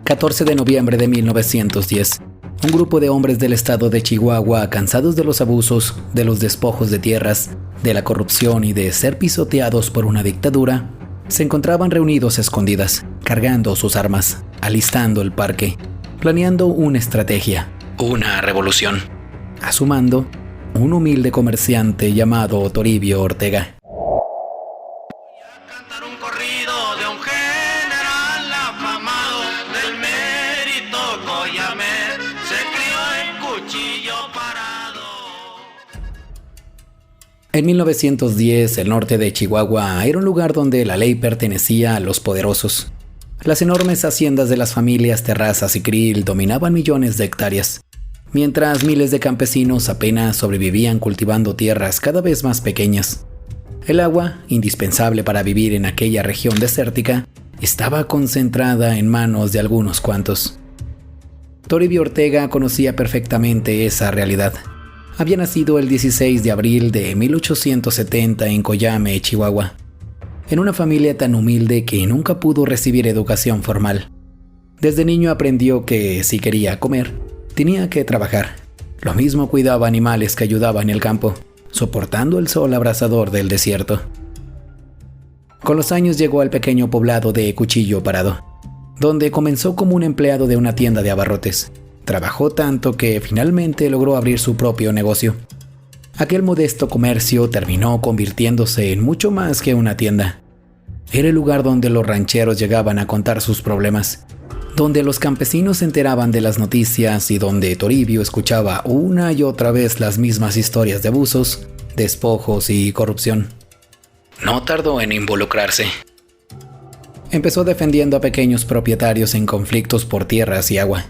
14 de noviembre de 1910. Un grupo de hombres del estado de Chihuahua, cansados de los abusos, de los despojos de tierras, de la corrupción y de ser pisoteados por una dictadura, se encontraban reunidos a escondidas, cargando sus armas, alistando el parque, planeando una estrategia, una revolución. A su mando, un humilde comerciante llamado Toribio Ortega. En 1910, el norte de Chihuahua era un lugar donde la ley pertenecía a los poderosos. Las enormes haciendas de las familias Terrazas y Krill dominaban millones de hectáreas, mientras miles de campesinos apenas sobrevivían cultivando tierras cada vez más pequeñas. El agua, indispensable para vivir en aquella región desértica, estaba concentrada en manos de algunos cuantos. Toribio Ortega conocía perfectamente esa realidad. Había nacido el 16 de abril de 1870 en Coyame, Chihuahua, en una familia tan humilde que nunca pudo recibir educación formal. Desde niño aprendió que si quería comer, tenía que trabajar. Lo mismo cuidaba animales que ayudaba en el campo, soportando el sol abrasador del desierto. Con los años llegó al pequeño poblado de Cuchillo Parado, donde comenzó como un empleado de una tienda de abarrotes. Trabajó tanto que finalmente logró abrir su propio negocio. Aquel modesto comercio terminó convirtiéndose en mucho más que una tienda. Era el lugar donde los rancheros llegaban a contar sus problemas, donde los campesinos se enteraban de las noticias y donde Toribio escuchaba una y otra vez las mismas historias de abusos, despojos y corrupción. No tardó en involucrarse. Empezó defendiendo a pequeños propietarios en conflictos por tierras y agua.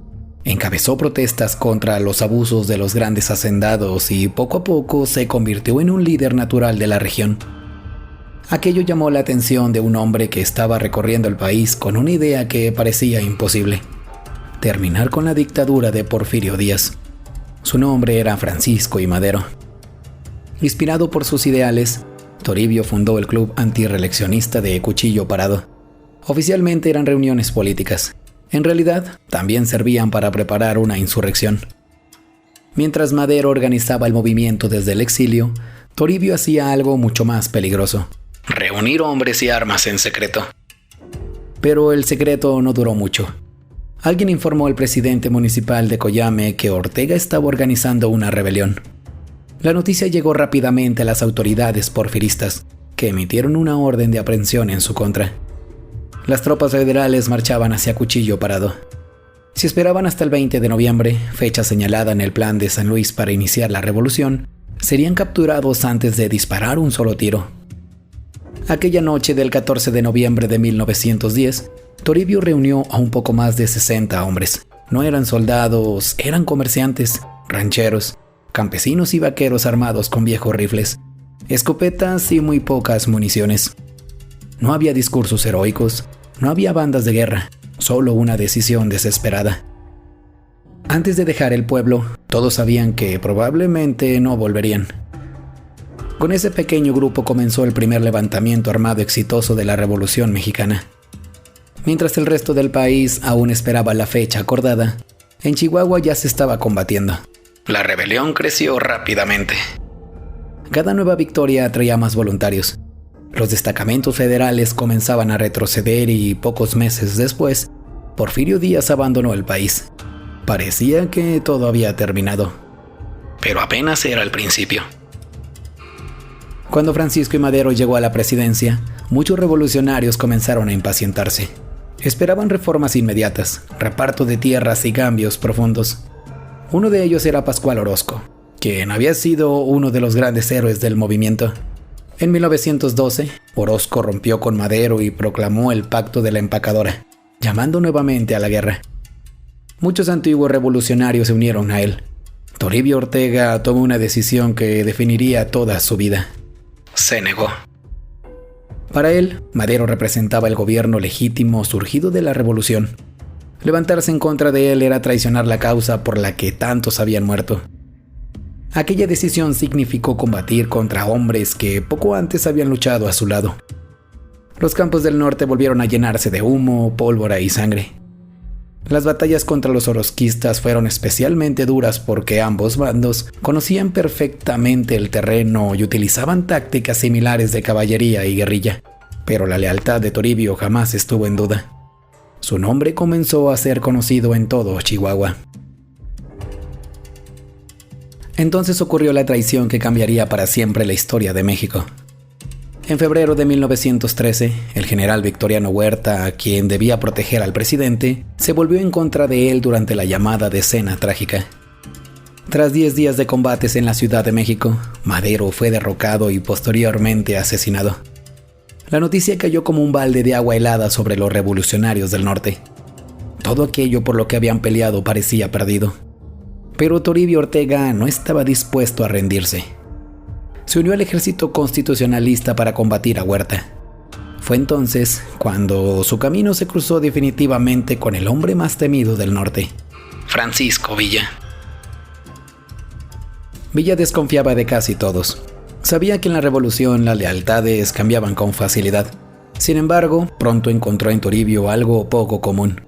Encabezó protestas contra los abusos de los grandes hacendados y poco a poco se convirtió en un líder natural de la región. Aquello llamó la atención de un hombre que estaba recorriendo el país con una idea que parecía imposible: terminar con la dictadura de Porfirio Díaz. Su nombre era Francisco I. Madero. Inspirado por sus ideales, Toribio fundó el Club Antirreeleccionista de Cuchillo Parado. Oficialmente eran reuniones políticas. En realidad, también servían para preparar una insurrección. Mientras Madero organizaba el movimiento desde el exilio, Toribio hacía algo mucho más peligroso: reunir hombres y armas en secreto. Pero el secreto no duró mucho. Alguien informó al presidente municipal de Coyame que Ortega estaba organizando una rebelión. La noticia llegó rápidamente a las autoridades porfiristas, que emitieron una orden de aprehensión en su contra. Las tropas federales marchaban hacia Cuchillo Parado. Si esperaban hasta el 20 de noviembre, fecha señalada en el plan de San Luis para iniciar la revolución, serían capturados antes de disparar un solo tiro. Aquella noche del 14 de noviembre de 1910, Toribio reunió a un poco más de 60 hombres. No eran soldados, eran comerciantes, rancheros, campesinos y vaqueros armados con viejos rifles, escopetas y muy pocas municiones. No había discursos heroicos, no había bandas de guerra, solo una decisión desesperada. Antes de dejar el pueblo, todos sabían que probablemente no volverían. Con ese pequeño grupo comenzó el primer levantamiento armado exitoso de la Revolución Mexicana. Mientras el resto del país aún esperaba la fecha acordada, en Chihuahua ya se estaba combatiendo. La rebelión creció rápidamente. Cada nueva victoria atraía más voluntarios. Los destacamentos federales comenzaban a retroceder y pocos meses después, Porfirio Díaz abandonó el país. Parecía que todo había terminado. Pero apenas era el principio. Cuando Francisco I. Madero llegó a la presidencia, muchos revolucionarios comenzaron a impacientarse. Esperaban reformas inmediatas, reparto de tierras y cambios profundos. Uno de ellos era Pascual Orozco, quien había sido uno de los grandes héroes del movimiento. En 1912, Orozco rompió con Madero y proclamó el Pacto de la Empacadora, llamando nuevamente a la guerra. Muchos antiguos revolucionarios se unieron a él. Toribio Ortega tomó una decisión que definiría toda su vida. Se negó. Para él, Madero representaba el gobierno legítimo surgido de la revolución. Levantarse en contra de él era traicionar la causa por la que tantos habían muerto. Aquella decisión significó combatir contra hombres que poco antes habían luchado a su lado. Los campos del norte volvieron a llenarse de humo, pólvora y sangre. Las batallas contra los orosquistas fueron especialmente duras porque ambos bandos conocían perfectamente el terreno y utilizaban tácticas similares de caballería y guerrilla, pero la lealtad de Toribio jamás estuvo en duda. Su nombre comenzó a ser conocido en todo Chihuahua. Entonces ocurrió la traición que cambiaría para siempre la historia de México. En febrero de 1913, el general Victoriano Huerta, quien debía proteger al presidente, se volvió en contra de él durante la llamada Decena Trágica. Tras 10 días de combates en la Ciudad de México, Madero fue derrocado y posteriormente asesinado. La noticia cayó como un balde de agua helada sobre los revolucionarios del norte. Todo aquello por lo que habían peleado parecía perdido. Pero Toribio Ortega no estaba dispuesto a rendirse. Se unió al ejército constitucionalista para combatir a Huerta. Fue entonces cuando su camino se cruzó definitivamente con el hombre más temido del norte, Francisco Villa. Villa desconfiaba de casi todos. Sabía que en la revolución las lealtades cambiaban con facilidad. Sin embargo, pronto encontró en Toribio algo poco común.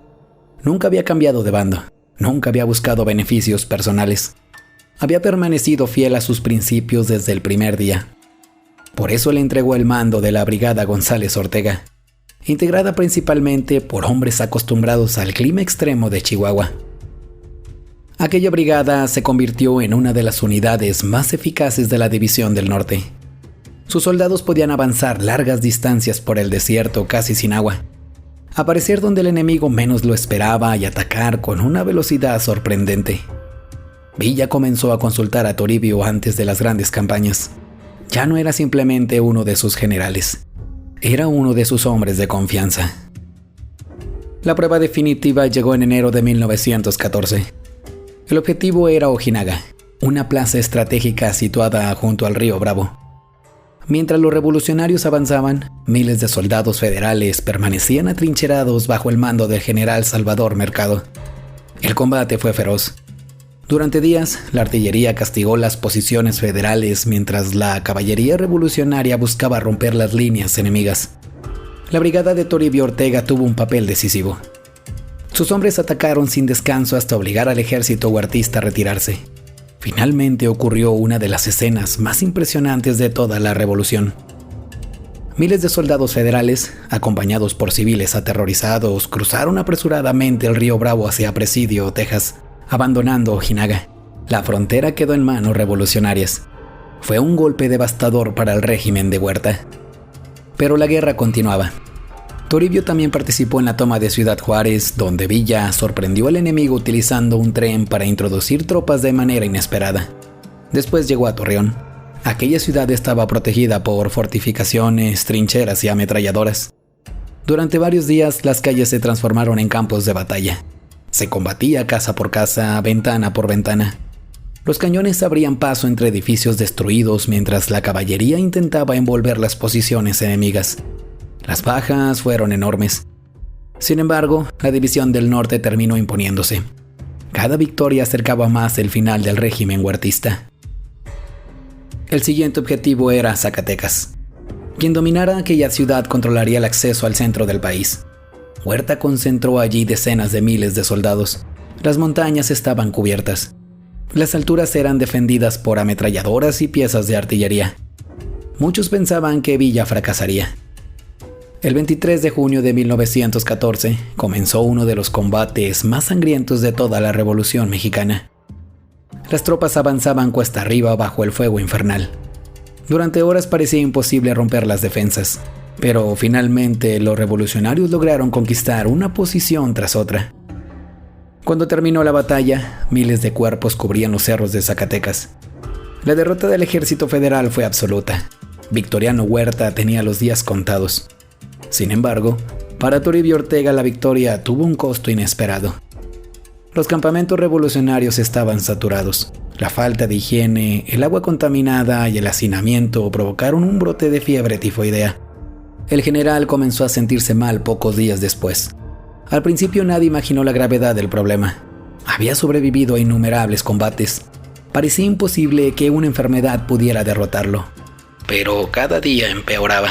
Nunca había cambiado de bando, nunca había buscado beneficios personales. Había permanecido fiel a sus principios desde el primer día. Por eso le entregó el mando de la Brigada González Ortega, integrada principalmente por hombres acostumbrados al clima extremo de Chihuahua. Aquella brigada se convirtió en una de las unidades más eficaces de la División del Norte. Sus soldados podían avanzar largas distancias por el desierto casi sin agua, aparecer donde el enemigo menos lo esperaba y atacar con una velocidad sorprendente. Villa comenzó a consultar a Toribio antes de las grandes campañas. Ya no era simplemente uno de sus generales, era uno de sus hombres de confianza. La prueba definitiva llegó en enero de 1914. El objetivo era Ojinaga, una plaza estratégica situada junto al río Bravo. Mientras los revolucionarios avanzaban, miles de soldados federales permanecían atrincherados bajo el mando del general Salvador Mercado. El combate fue feroz. Durante días, la artillería castigó las posiciones federales mientras la caballería revolucionaria buscaba romper las líneas enemigas. La brigada de Toribio Ortega tuvo un papel decisivo. Sus hombres atacaron sin descanso hasta obligar al ejército huertista a retirarse. Finalmente ocurrió una de las escenas más impresionantes de toda la revolución. Miles de soldados federales, acompañados por civiles aterrorizados, cruzaron apresuradamente el río Bravo hacia Presidio, Texas, abandonando Ojinaga. La frontera quedó en manos revolucionarias. Fue un golpe devastador para el régimen de Huerta. Pero la guerra continuaba. Toribio también participó en la toma de Ciudad Juárez, donde Villa sorprendió al enemigo utilizando un tren para introducir tropas de manera inesperada. Después llegó a Torreón. Aquella ciudad estaba protegida por fortificaciones, trincheras y ametralladoras. Durante varios días, las calles se transformaron en campos de batalla. Se combatía casa por casa, ventana por ventana. Los cañones abrían paso entre edificios destruidos mientras la caballería intentaba envolver las posiciones enemigas. Las bajas fueron enormes. Sin embargo, la División del Norte terminó imponiéndose. Cada victoria acercaba más el final del régimen huertista. El siguiente objetivo era Zacatecas. Quien dominara aquella ciudad controlaría el acceso al centro del país. Huerta concentró allí decenas de miles de soldados. Las montañas estaban cubiertas. Las alturas eran defendidas por ametralladoras y piezas de artillería. Muchos pensaban que Villa fracasaría. El 23 de junio de 1914 comenzó uno de los combates más sangrientos de toda la Revolución Mexicana. Las tropas avanzaban cuesta arriba bajo el fuego infernal. Durante horas parecía imposible romper las defensas, pero finalmente los revolucionarios lograron conquistar una posición tras otra. Cuando terminó la batalla, miles de cuerpos cubrían los cerros de Zacatecas. La derrota del ejército federal fue absoluta. Victoriano Huerta tenía los días contados. Sin embargo, para Toribio Ortega la victoria tuvo un costo inesperado. Los campamentos revolucionarios estaban saturados. La falta de higiene, el agua contaminada y el hacinamiento provocaron un brote de fiebre tifoidea. El general comenzó a sentirse mal pocos días después. Al principio nadie imaginó la gravedad del problema. Había sobrevivido a innumerables combates. Parecía imposible que una enfermedad pudiera derrotarlo. Pero cada día empeoraba.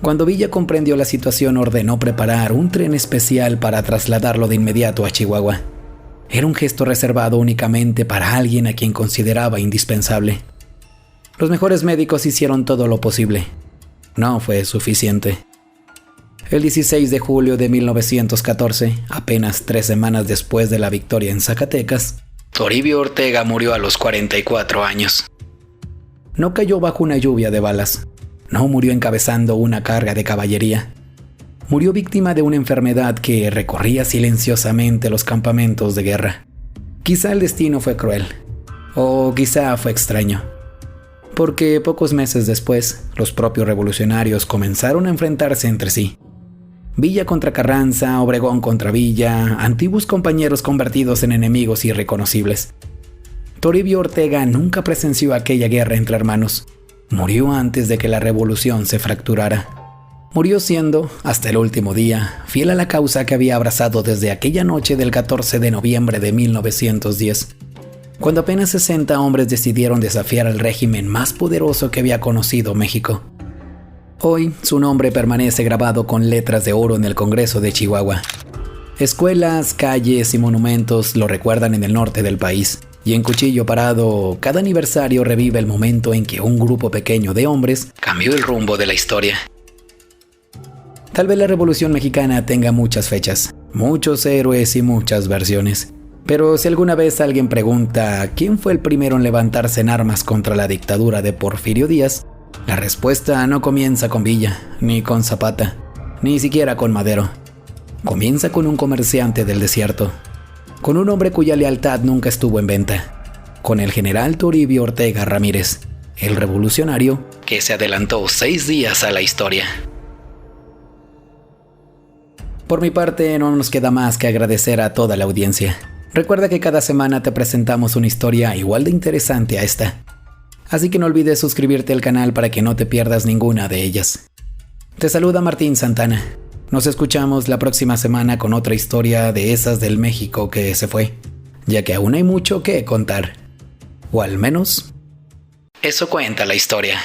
Cuando Villa comprendió la situación, ordenó preparar un tren especial para trasladarlo de inmediato a Chihuahua. Era un gesto reservado únicamente para alguien a quien consideraba indispensable. Los mejores médicos hicieron todo lo posible. No fue suficiente. El 16 de julio de 1914, apenas 3 semanas después de la victoria en Zacatecas, Toribio Ortega murió a los 44 años. No cayó bajo una lluvia de balas. No murió encabezando una carga de caballería. Murió víctima de una enfermedad que recorría silenciosamente los campamentos de guerra. Quizá el destino fue cruel, o quizá fue extraño, porque pocos meses después, los propios revolucionarios comenzaron a enfrentarse entre sí. Villa contra Carranza, Obregón contra Villa, antiguos compañeros convertidos en enemigos irreconocibles. Toribio Ortega nunca presenció aquella guerra entre hermanos. Murió antes de que la revolución se fracturara. Murió siendo, hasta el último día, fiel a la causa que había abrazado desde aquella noche del 14 de noviembre de 1910, cuando apenas 60 hombres decidieron desafiar al régimen más poderoso que había conocido México. Hoy, su nombre permanece grabado con letras de oro en el Congreso de Chihuahua. Escuelas, calles y monumentos lo recuerdan en el norte del país, y en Cuchillo Parado, cada aniversario revive el momento en que un grupo pequeño de hombres cambió el rumbo de la historia. Tal vez la Revolución Mexicana tenga muchas fechas, muchos héroes y muchas versiones. Pero si alguna vez alguien pregunta ¿quién fue el primero en levantarse en armas contra la dictadura de Porfirio Díaz?, la respuesta no comienza con Villa, ni con Zapata, ni siquiera con Madero. Comienza con un comerciante del desierto, con un hombre cuya lealtad nunca estuvo en venta, con el general Toribio Ortega Ramírez, el revolucionario que se adelantó 6 días a la historia. Por mi parte, no nos queda más que agradecer a toda la audiencia. Recuerda que cada semana te presentamos una historia igual de interesante a esta. Así que no olvides suscribirte al canal para que no te pierdas ninguna de ellas. Te saluda Martín Santana. Nos escuchamos la próxima semana con otra historia de esas del México que se fue, ya que aún hay mucho que contar. O al menos, eso cuenta la historia.